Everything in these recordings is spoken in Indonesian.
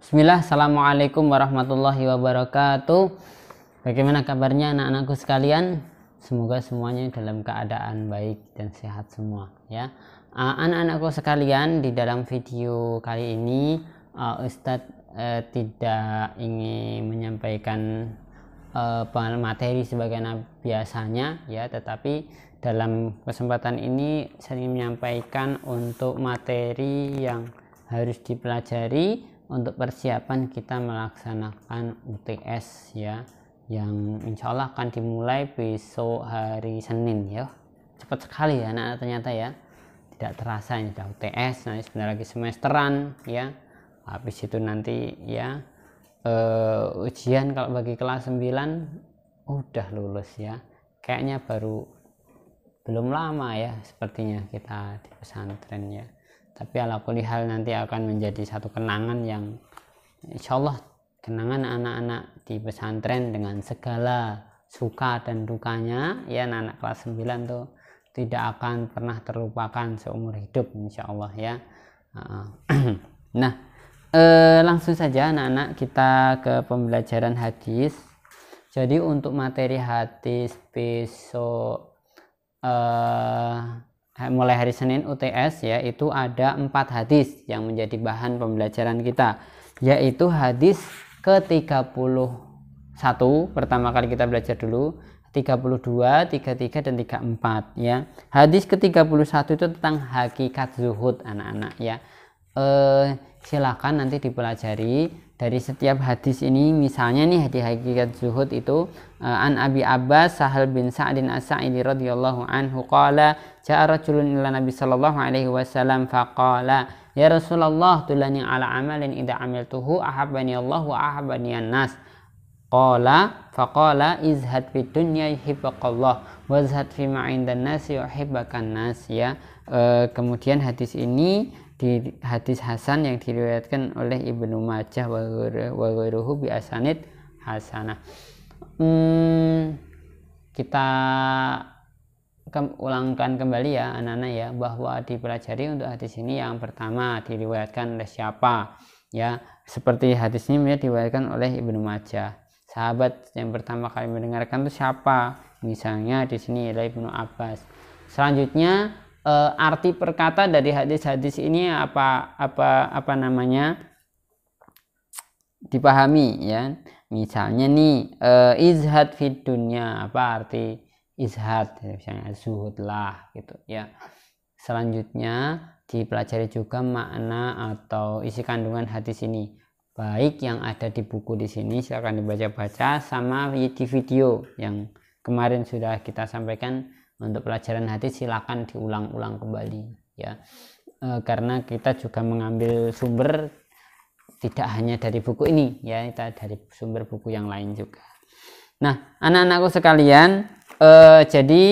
Bismillah, Assalamualaikum warahmatullahi wabarakatuh. Bagaimana kabarnya anak-anakku sekalian? Semoga semuanya dalam keadaan baik dan sehat semua ya. Anak-anakku sekalian, di dalam video kali ini Ustadz tidak ingin menyampaikan materi sebagaimana biasanya ya, tetapi dalam kesempatan ini saya ingin menyampaikan untuk materi yang harus dipelajari untuk persiapan kita melaksanakan UTS ya, yang insya Allah akan dimulai besok hari Senin ya. Cepat sekali ya anak-anak, ternyata ya, tidak terasa ini sudah UTS. Nanti sebentar lagi semesteran ya, habis itu nanti ya ujian. Kalau bagi kelas 9 udah lulus ya, kayaknya belum lama ya sepertinya kita di pesantren ya. Tapi ala kulli hal nanti akan menjadi satu kenangan yang insya Allah kenangan anak-anak di pesantren dengan segala suka dan dukanya ya. Anak-anak kelas 9 tuh tidak akan pernah terlupakan seumur hidup insya Allah ya. Nah, langsung saja anak-anak kita ke pembelajaran hadis. Jadi untuk materi hadis besok mulai hari Senin UTS ya, itu ada 4 hadis yang menjadi bahan pembelajaran kita, yaitu hadis ke-31 pertama kali kita belajar dulu, 32, 33 dan 34 ya. Hadis ke-31 itu tentang hakikat zuhud anak-anak ya. Silakan nanti dipelajari dari setiap hadis ini. Misalnya nih di hakikat zuhud itu an Abi Abbas Sahal bin Sa'din As-Sa'idi radhiyallahu anhu qala ja'a rajulun ila Nabi sallallahu alaihi wasallam faqala ya Rasulullah dullani ala amalin idza amiltuhu ahabbani Allah wa ahabbani an-nas. Qala faqala izhad fid dunya yuhibbukallah wa izhad fi ma 'indan nas yuhibbukan nas ya. Kemudian hadis ini di hadis hasan yang diriwayatkan oleh Ibnu Majah wa ghairuhu bi asanid hasanah. Kita ulangkan kembali ya anak-anak ya, bahwa dipelajari untuk hadis ini yang pertama diriwayatkan oleh siapa ya. Seperti hadis ini diriwayatkan oleh Ibnu Majah. Sahabat yang pertama kali mendengarkan itu siapa? Misalnya di sini adalah Ibnu Abbas. Selanjutnya arti perkata dari hadis-hadis ini apa namanya dipahami ya. Misalnya nih izhad fid dunya, apa arti izhad? Misalnya zuhud lah gitu ya. Selanjutnya dipelajari juga makna atau isi kandungan hadis ini, baik yang ada di buku di sini silakan dibaca-baca, sama di video yang kemarin sudah kita sampaikan. Untuk pelajaran hadis silakan diulang-ulang kembali ya, karena kita juga mengambil sumber tidak hanya dari buku ini ya, kita dari sumber buku yang lain juga. Nah anak-anakku sekalian, jadi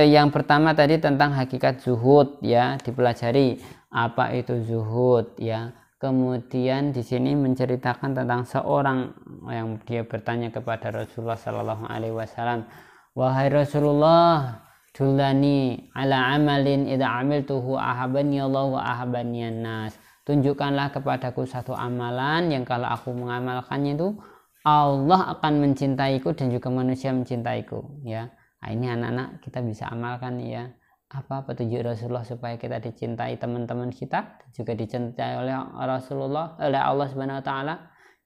yang pertama tadi tentang hakikat zuhud ya, dipelajari apa itu zuhud ya. Kemudian di sini menceritakan tentang seorang yang dia bertanya kepada Rasulullah Sallallahu Alaihi Wasallam, wahai Rasulullah, dullani ala amalin idza amiltuhu ahabani Allah wa ahabani nas. Tunjukkanlah kepadaku satu amalan yang kalau aku mengamalkannya itu Allah akan mencintaiku dan juga manusia mencintaiku ya. Nah, ini anak-anak kita bisa amalkan ya. Apa petunjuk Rasulullah supaya kita dicintai teman-teman kita dan juga dicintai oleh Rasulullah, oleh Allah Subhanahu wa taala,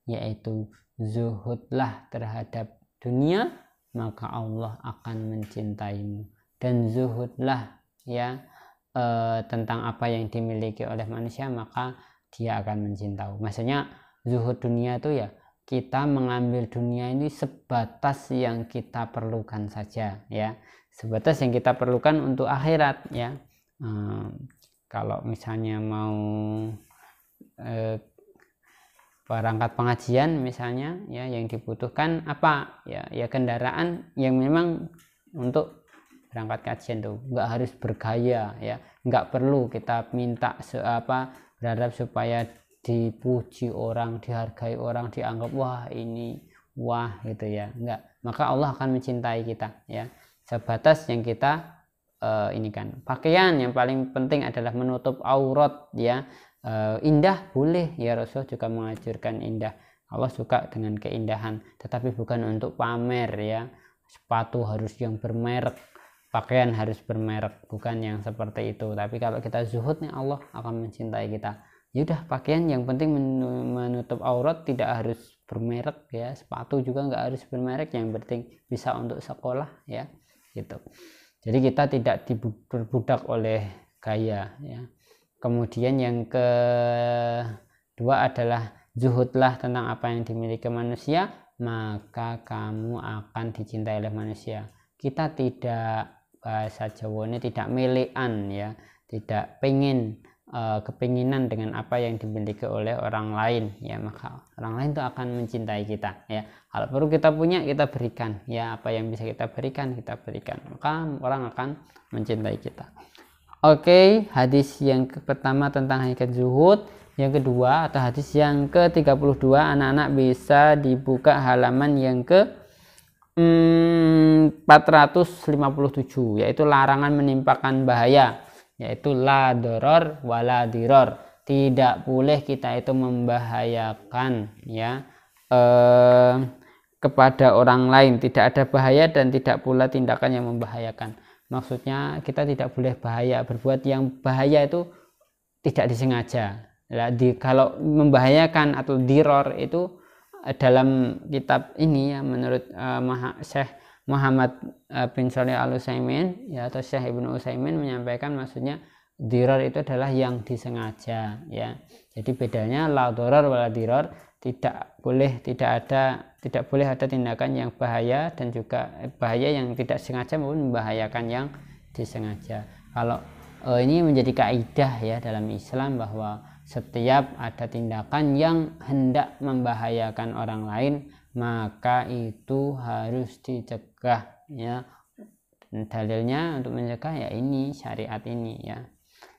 yaitu zuhudlah terhadap dunia, maka Allah akan mencintaimu. Dan zuhudlah ya tentang apa yang dimiliki oleh manusia, maka dia akan mencintai. Maksudnya zuhud dunia itu ya, kita mengambil dunia ini sebatas yang kita perlukan saja ya, sebatas yang kita perlukan untuk akhirat ya. Kalau misalnya mau berangkat pengajian misalnya ya, yang dibutuhkan apa ya kendaraan yang memang untuk berangkat kajian tuh, nggak harus bergaya ya, nggak perlu kita minta berharap supaya dipuji orang, dihargai orang, dianggap wah ini wah gitu ya, enggak. Maka Allah akan mencintai kita ya, sebatas yang kita ini kan pakaian yang paling penting adalah menutup aurat ya. Indah boleh ya, Rasul juga mengajarkan indah. Allah suka dengan keindahan, tetapi bukan untuk pamer ya. Sepatu harus yang bermerek, pakaian harus bermerek, bukan yang seperti itu. Tapi kalau kita zuhud nih, Allah akan mencintai kita. Ya udah, pakaian yang penting menutup aurat, tidak harus bermerek ya. Sepatu juga nggak harus bermerek, yang penting bisa untuk sekolah ya, gitu. Jadi kita tidak diperbudak oleh gaya ya. Kemudian yang kedua adalah zuhudlah tentang apa yang dimiliki manusia, maka kamu akan dicintai oleh manusia. Kita tidak, bahasa Jawa ini tidak melekan ya, tidak pengen kepinginan dengan apa yang dimiliki oleh orang lain ya, maka orang lain itu akan mencintai kita ya. Kalau perlu kita punya, kita berikan ya, apa yang bisa kita berikan, maka orang akan mencintai kita. Oke, hadis yang pertama tentang hakikat zuhud. Yang kedua atau hadis yang ke-32, anak-anak bisa dibuka halaman yang ke 457, yaitu larangan menimpakan bahaya, yaitu la doror wala diror. Tidak boleh kita itu membahayakan ya kepada orang lain, tidak ada bahaya dan tidak pula tindakan yang membahayakan. Maksudnya kita tidak boleh berbuat yang bahaya itu tidak disengaja. Kalau membahayakan atau diror itu dalam kitab ini ya, menurut Syekh Muhammad bin Shalih Al Utsaimin ya, atau Syekh Ibnu Utsaimin menyampaikan, maksudnya diror itu adalah yang disengaja ya. Jadi bedanya la doror wala diror, tidak boleh ada tindakan yang bahaya dan juga bahaya yang tidak sengaja maupun membahayakan yang disengaja. Kalau ini menjadi kaidah ya dalam Islam, bahwa setiap ada tindakan yang hendak membahayakan orang lain, maka itu harus dicegah ya. Dalilnya untuk mencegah ya ini syariat ini ya.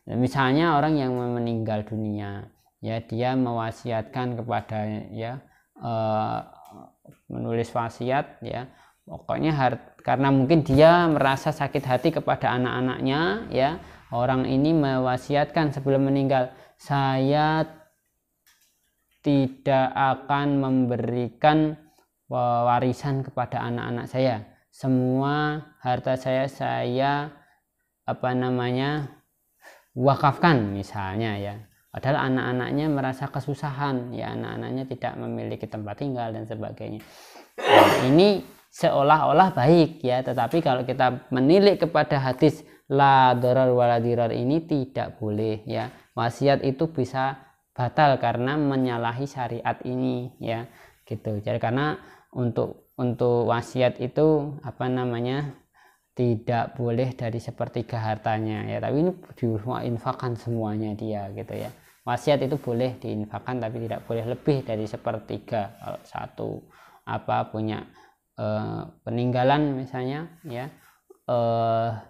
Misalnya orang yang meninggal dunia ya, dia mewasiatkan kepada ya, menulis wasiat ya, pokoknya karena mungkin dia merasa sakit hati kepada anak-anaknya ya, orang ini mewasiatkan sebelum meninggal, saya tidak akan memberikan warisan kepada anak-anak saya, semua harta saya wakafkan misalnya ya. Padahal anak-anaknya merasa kesusahan ya, anak-anaknya tidak memiliki tempat tinggal dan sebagainya. Ini seolah-olah baik ya, tetapi kalau kita menilik kepada hadis la doror wala diror ini, tidak boleh ya. Wasiat itu bisa batal karena menyalahi syariat ini ya, gitu. Jadi karena untuk wasiat itu tidak boleh dari sepertiga hartanya ya, tapi ini diinfakkan semuanya dia gitu ya. Wasiat itu boleh diinfakkan tapi tidak boleh lebih dari sepertiga. Kalau satu punya peninggalan misalnya ya 100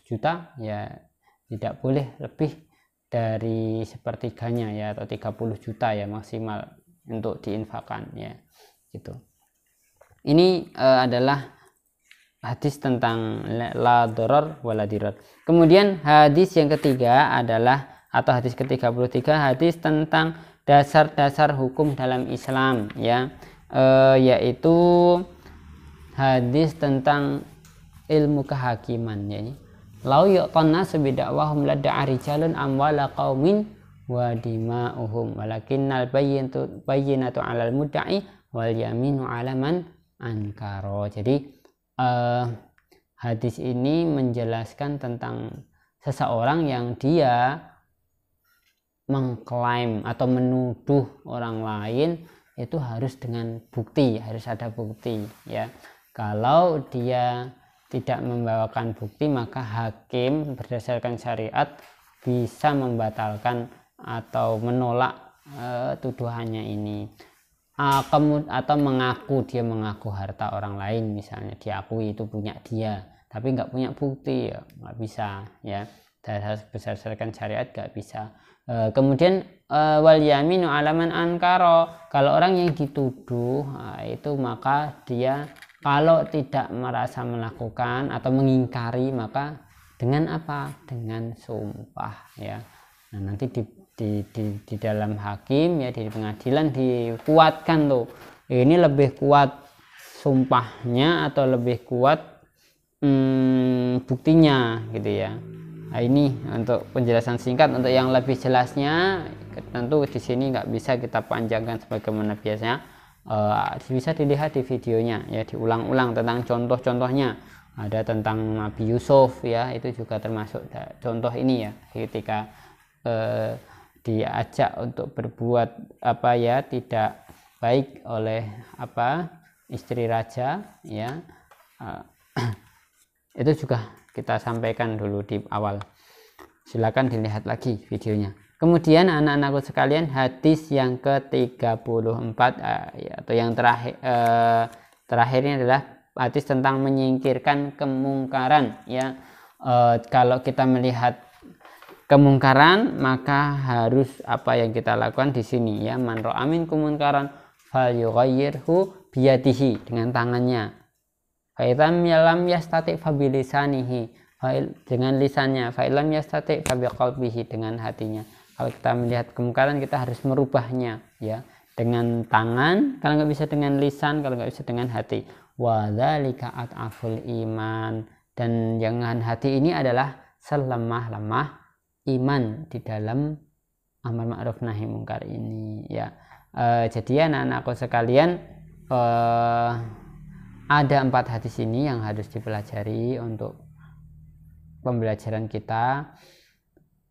juta ya, tidak boleh lebih dari sepertiganya ya, atau 30 juta ya maksimal untuk diinfakkan ya, gitu. Ini adalah hadis tentang la doror wala diror. Kemudian hadis yang ketiga adalah, atau hadis ke-33, hadis tentang dasar-dasar hukum dalam Islam ya, yaitu hadis tentang ilmu kehakiman ya. Lau yu'tanna sabida'wahum lada'a rijalun amwala qaumin wa dima'uhum walakinnal bayyinatu 'alal mudda'i wal yaminu 'ala man ankara. Jadi hadis ini menjelaskan tentang seseorang yang dia mengklaim atau menuduh orang lain itu harus dengan bukti, harus ada bukti ya. Kalau dia tidak membawakan bukti, maka hakim berdasarkan syariat bisa membatalkan atau menolak tuduhannya ini. Atau dia mengaku harta orang lain, misalnya diakui itu punya dia tapi nggak punya bukti ya, nggak bisa ya, berdasarkan syariat nggak bisa. Kemudian wal yaminu alaman ankaro, kalau orang yang dituduh itu maka dia kalau tidak merasa melakukan atau mengingkari, maka dengan apa? Dengan sumpah ya. Nah, nanti di dalam hakim ya, di pengadilan dikuatkan tuh, ini lebih kuat sumpahnya atau lebih kuat buktinya gitu ya. Nah, ini untuk penjelasan singkat. Untuk yang lebih jelasnya tentu di sini nggak bisa kita panjangkan sebagaimana biasanya, bisa dilihat di videonya ya, diulang-ulang tentang contoh-contohnya. Ada tentang Nabi Yusuf ya, itu juga termasuk contoh ini ya, ketika diajak untuk berbuat apa ya tidak baik oleh istri raja ya. Itu juga kita sampaikan dulu di awal, silakan dilihat lagi videonya. Kemudian anak-anakku sekalian, hadis yang ke-34 atau yang terakhirnya adalah hadis tentang menyingkirkan kemungkaran ya. Kalau kita melihat kemungkaran, maka harus apa yang kita lakukan di sini ya, man ra'a minkum munkaran falyughayyirhu biyadihi, dengan tangannya. Fa idzam lam yastati fa bilisanihi, dengan lisannya. Fa illam yastati fa biqalbihi, dengan hatinya. Kalau kita melihat kemungkaran, kita harus merubahnya ya, dengan tangan, kalau nggak bisa dengan lisan, kalau nggak bisa dengan hati. Wa dzalika at'aful iman, dan dengan hati ini adalah selemah-lemah iman di dalam amar ma'ruf nahi mungkar ini ya. Jadi anak-anakku sekalian, ada 4 hadis ini yang harus dipelajari untuk pembelajaran kita.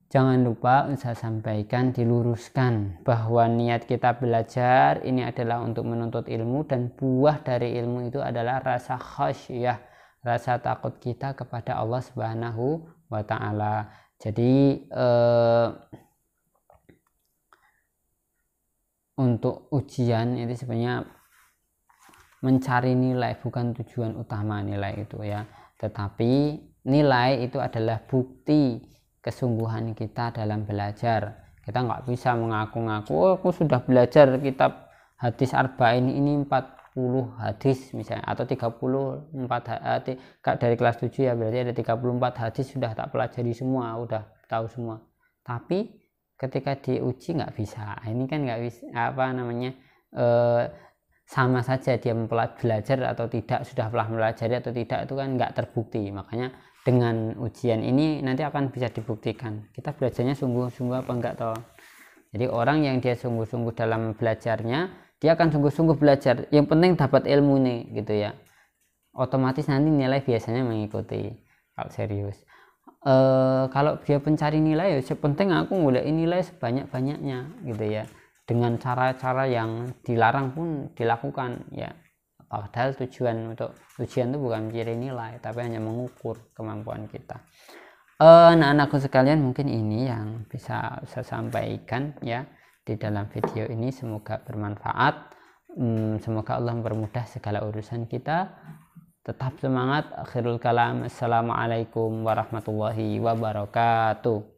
Jangan lupa saya sampaikan, diluruskan bahwa niat kita belajar ini adalah untuk menuntut ilmu, dan buah dari ilmu itu adalah rasa khasyah, rasa takut kita kepada Allah Subhanahu wa ta'ala. Jadi untuk ujian itu sebenarnya mencari nilai, bukan tujuan utama nilai itu ya, tetapi nilai itu adalah bukti kesungguhan kita dalam belajar. Kita nggak bisa mengaku-ngaku, oh, aku sudah belajar kitab hadis arba'in ini 40 hadis misalnya, atau 34 dari kelas 7 ya, berarti ada 34 hadis sudah tak pelajari semua, udah tahu semua. Tapi ketika diuji nggak bisa. Ini kan nggak bisa, sama saja dia belajar atau tidak, sudah pernah belajar atau tidak, itu kan nggak terbukti. Makanya dengan ujian ini nanti akan bisa dibuktikan kita belajarnya sungguh-sungguh apa enggak toh. Jadi orang yang dia sungguh-sungguh dalam belajarnya, dia akan sungguh-sungguh belajar, yang penting dapat ilmu nih gitu ya, otomatis nanti nilai biasanya mengikuti kalau serius. Kalau dia pencari nilai ya sepenting aku ngulik nilai sebanyak-banyaknya gitu ya, dengan cara-cara yang dilarang pun dilakukan ya. Padahal tujuan untuk ujian itu bukan mencari nilai, tapi hanya mengukur kemampuan kita. Anak-anakku sekalian, mungkin ini yang bisa saya sampaikan ya di dalam video ini. Semoga bermanfaat. Semoga Allah mempermudah segala urusan kita. Tetap semangat. Akhirul kalam. Assalamualaikum warahmatullahi wabarakatuh.